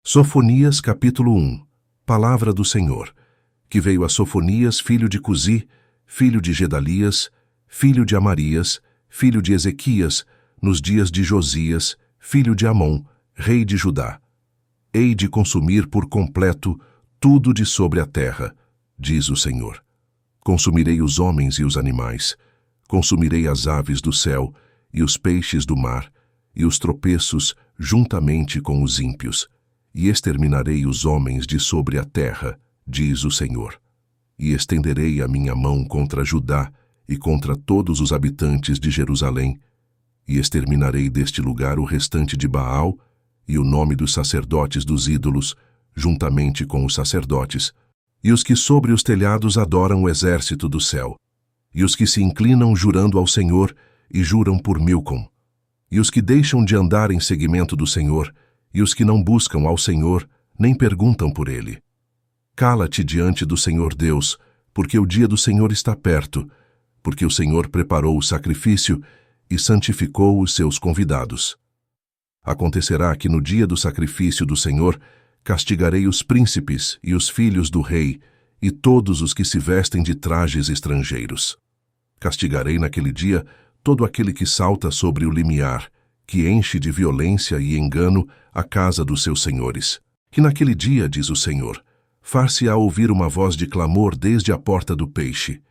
Sofonias capítulo 1. Palavra do Senhor, que veio a Sofonias, filho de Cusi, filho de Gedalias, filho de Amarias, filho de Ezequias, nos dias de Josias, filho de Amon, rei de Judá. Hei de consumir por completo tudo de sobre a terra, diz o Senhor. Consumirei os homens e os animais, consumirei as aves do céu e os peixes do mar, e os tropeços juntamente com os ímpios, e exterminarei os homens de sobre a terra, diz o Senhor. E estenderei a minha mão contra Judá e contra todos os habitantes de Jerusalém, e exterminarei deste lugar o restante de Baal e o nome dos sacerdotes dos ídolos, juntamente com os sacerdotes, e os que sobre os telhados adoram o exército do céu, e os que se inclinam jurando ao Senhor e juram por Milcom, e os que deixam de andar em seguimento do Senhor, e os que não buscam ao Senhor, nem perguntam por ele. Cala-te diante do Senhor Deus, porque o dia do Senhor está perto, porque o Senhor preparou o sacrifício e santificou os seus convidados. Acontecerá que no dia do sacrifício do Senhor castigarei os príncipes e os filhos do rei e todos os que se vestem de trajes estrangeiros. Castigarei naquele dia todo aquele que salta sobre o limiar, que enche de violência e engano a casa dos seus senhores. Que naquele dia, diz o Senhor, far-se-á ouvir uma voz de clamor desde a porta do peixe,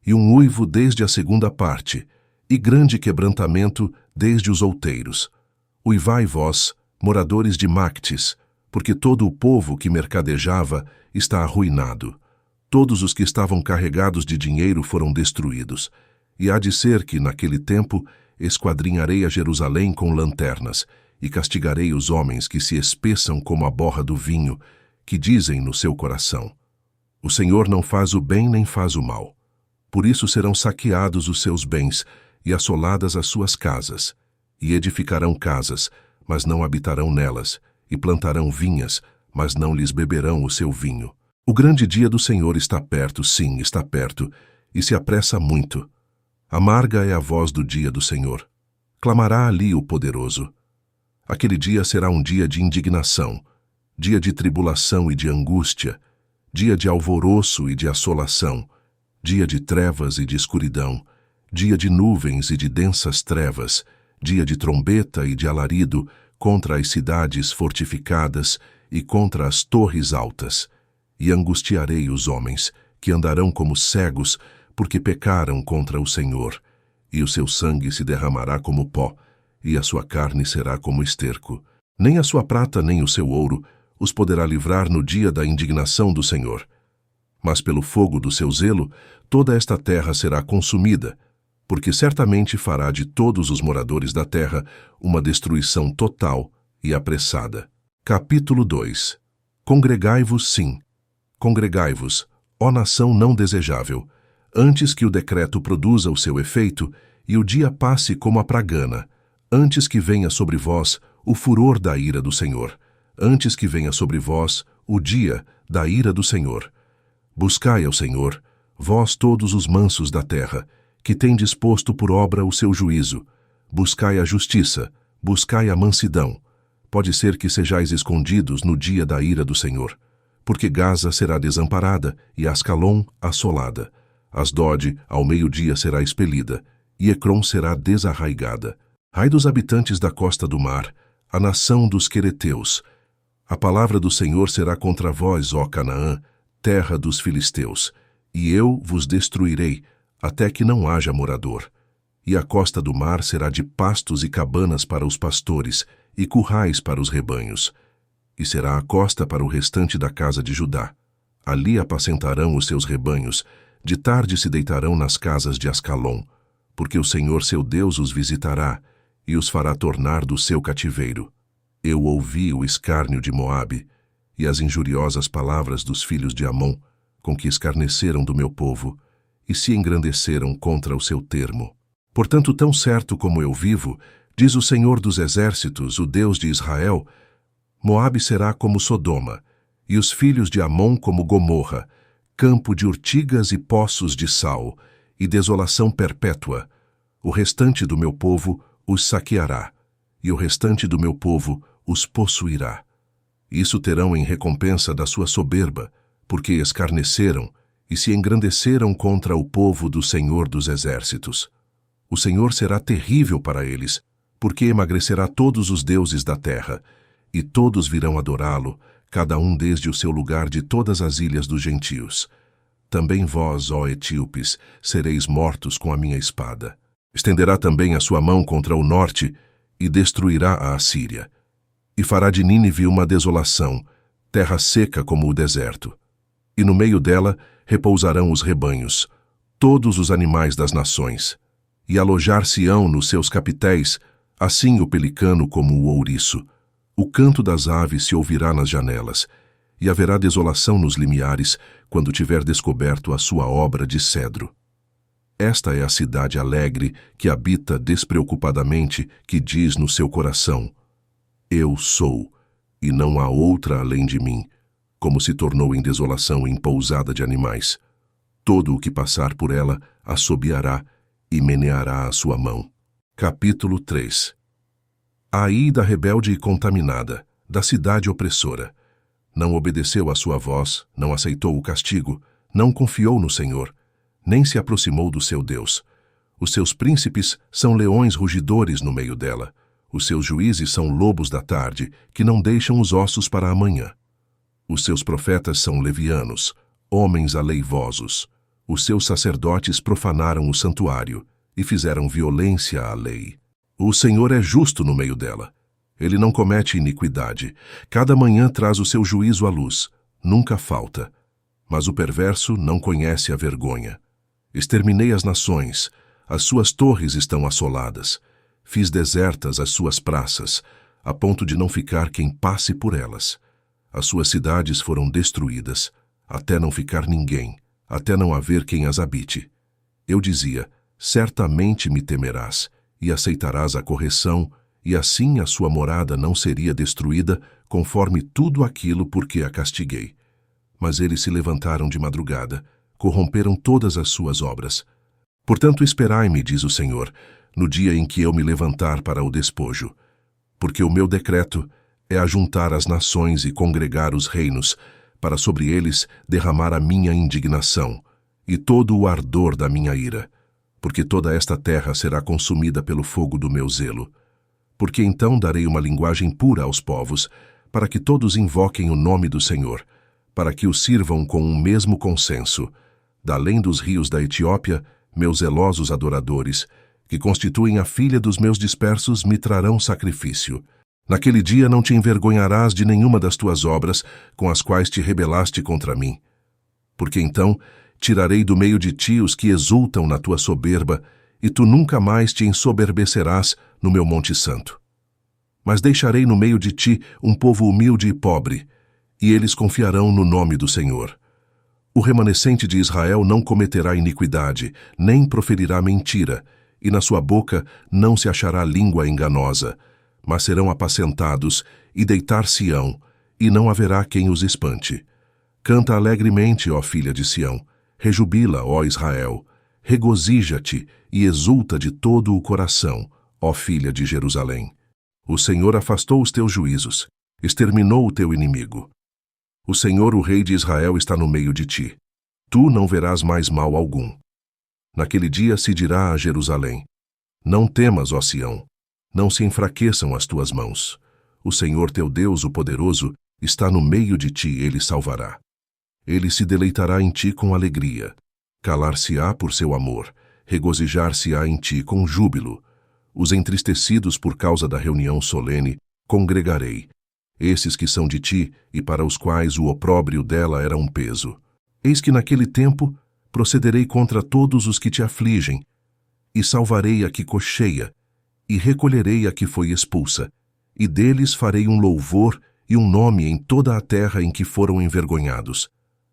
e um uivo desde a segunda parte, e grande quebrantamento desde os outeiros. Uivai vós, moradores de Mactes, porque todo o povo que mercadejava está arruinado. Todos os que estavam carregados de dinheiro foram destruídos. E há de ser que, naquele tempo, esquadrinharei a Jerusalém com lanternas, e castigarei os homens que se espeçam como a borra do vinho, que dizem no seu coração: o Senhor não faz o bem nem faz o mal. Por isso serão saqueados os seus bens, e assoladas as suas casas. E edificarão casas, mas não habitarão nelas, e plantarão vinhas, mas não lhes beberão o seu vinho. O grande dia do Senhor está perto, sim, está perto, e se apressa muito. Amarga é a voz do dia do Senhor. Clamará ali o poderoso. Aquele dia será um dia de indignação, dia de tribulação e de angústia, dia de alvoroço e de assolação, dia de trevas e de escuridão, dia de nuvens e de densas trevas, dia de trombeta e de alarido contra as cidades fortificadas e contra as torres altas. E angustiarei os homens, que andarão como cegos, porque pecaram contra o Senhor, e o seu sangue se derramará como pó, e a sua carne será como esterco. Nem a sua prata nem o seu ouro os poderá livrar no dia da indignação do Senhor. Mas pelo fogo do seu zelo, toda esta terra será consumida, porque certamente fará de todos os moradores da terra uma destruição total e apressada. Capítulo 2. Congregai-vos, sim, congregai-vos, ó nação não desejável, antes que o decreto produza o seu efeito e o dia passe como a pragana, antes que venha sobre vós o furor da ira do Senhor, antes que venha sobre vós o dia da ira do Senhor. Buscai ao Senhor, vós todos os mansos da terra, que tendes posto por obra o seu juízo. Buscai a justiça, buscai a mansidão. Pode ser que sejais escondidos no dia da ira do Senhor, porque Gaza será desamparada e Ascalon assolada. Asdod ao meio-dia será expelida, e Ecrom será desarraigada. Ai dos habitantes da costa do mar, a nação dos quereteus. A palavra do Senhor será contra vós, ó Canaã, terra dos filisteus, e eu vos destruirei, até que não haja morador. E a costa do mar será de pastos e cabanas para os pastores, e currais para os rebanhos. E será a costa para o restante da casa de Judá. Ali apacentarão os seus rebanhos, de tarde se deitarão nas casas de Ascalon, porque o Senhor seu Deus os visitará e os fará tornar do seu cativeiro. Eu ouvi o escárnio de Moabe e as injuriosas palavras dos filhos de Amon, com que escarneceram do meu povo e se engrandeceram contra o seu termo. Portanto, tão certo como eu vivo, diz o Senhor dos exércitos, o Deus de Israel, Moabe será como Sodoma, e os filhos de Amon como Gomorra, campo de urtigas e poços de sal, e desolação perpétua. O restante do meu povo os saqueará, e o restante do meu povo os possuirá. Isso terão em recompensa da sua soberba, porque escarneceram e se engrandeceram contra o povo do Senhor dos Exércitos. O Senhor será terrível para eles, porque emagrecerá todos os deuses da terra, e todos virão adorá-lo, cada um desde o seu lugar de todas as ilhas dos gentios. Também vós, ó etíopes, sereis mortos com a minha espada. Estenderá também a sua mão contra o norte e destruirá a Assíria. E fará de Nínive uma desolação, terra seca como o deserto. E no meio dela repousarão os rebanhos, todos os animais das nações. E alojar-se-ão nos seus capitéis, assim o pelicano como o ouriço. O canto das aves se ouvirá nas janelas, e haverá desolação nos limiares, quando tiver descoberto a sua obra de cedro. Esta é a cidade alegre que habita despreocupadamente, que diz no seu coração: Eu sou, e não há outra além de mim, como se tornou em desolação em pousada de animais. Todo o que passar por ela assobiará e meneará a sua mão. Capítulo 3. A ida rebelde e contaminada, da cidade opressora. Não obedeceu à sua voz, não aceitou o castigo, não confiou no Senhor, nem se aproximou do seu Deus. Os seus príncipes são leões rugidores no meio dela. Os seus juízes são lobos da tarde, que não deixam os ossos para amanhã. Os seus profetas são levianos, homens aleivosos. Os seus sacerdotes profanaram o santuário e fizeram violência à lei. O Senhor é justo no meio dela. Ele não comete iniquidade. Cada manhã traz o seu juízo à luz. Nunca falta. Mas o perverso não conhece a vergonha. Exterminei as nações. As suas torres estão assoladas. Fiz desertas as suas praças, a ponto de não ficar quem passe por elas. As suas cidades foram destruídas, até não ficar ninguém, até não haver quem as habite. Eu dizia: certamente me temerás, e aceitarás a correção, e assim a sua morada não seria destruída, conforme tudo aquilo por que a castiguei. Mas eles se levantaram de madrugada, corromperam todas as suas obras. Portanto, esperai-me, diz o Senhor, no dia em que eu me levantar para o despojo. Porque o meu decreto é ajuntar as nações e congregar os reinos, para sobre eles derramar a minha indignação e todo o ardor da minha ira, porque toda esta terra será consumida pelo fogo do meu zelo. Porque então darei uma linguagem pura aos povos, para que todos invoquem o nome do Senhor, para que o sirvam com um mesmo consenso. Da além dos rios da Etiópia, meus zelosos adoradores, que constituem a filha dos meus dispersos, me trarão sacrifício. Naquele dia não te envergonharás de nenhuma das tuas obras, com as quais te rebelaste contra mim. Porque então tirarei do meio de ti os que exultam na tua soberba, e tu nunca mais te ensoberbecerás no meu monte santo. Mas deixarei no meio de ti um povo humilde e pobre, e eles confiarão no nome do Senhor. O remanescente de Israel não cometerá iniquidade, nem proferirá mentira, e na sua boca não se achará língua enganosa, mas serão apacentados e deitar-se-ão, e não haverá quem os espante. Canta alegremente, ó filha de Sião, rejubila, ó Israel, regozija-te e exulta de todo o coração, ó filha de Jerusalém. O Senhor afastou os teus juízos, exterminou o teu inimigo. O Senhor, o Rei de Israel, está no meio de ti. Tu não verás mais mal algum. Naquele dia se dirá a Jerusalém: não temas, ó Sião, não se enfraqueçam as tuas mãos. O Senhor teu Deus, o poderoso, está no meio de ti, ele salvará. Ele se deleitará em ti com alegria, calar-se-á por seu amor, regozijar-se-á em ti com júbilo. Os entristecidos por causa da reunião solene congregarei, esses que são de ti e para os quais o opróbrio dela era um peso. Eis que naquele tempo procederei contra todos os que te afligem, e salvarei a que cocheia, e recolherei a que foi expulsa, e deles farei um louvor e um nome em toda a terra em que foram envergonhados.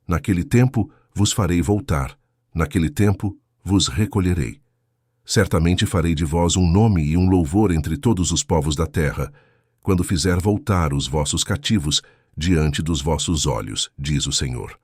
Naquele tempo vos farei voltar, naquele tempo vos recolherei. Certamente farei de vós um nome e um louvor entre todos os povos da terra, quando fizer voltar os vossos cativos diante dos vossos olhos, diz o Senhor.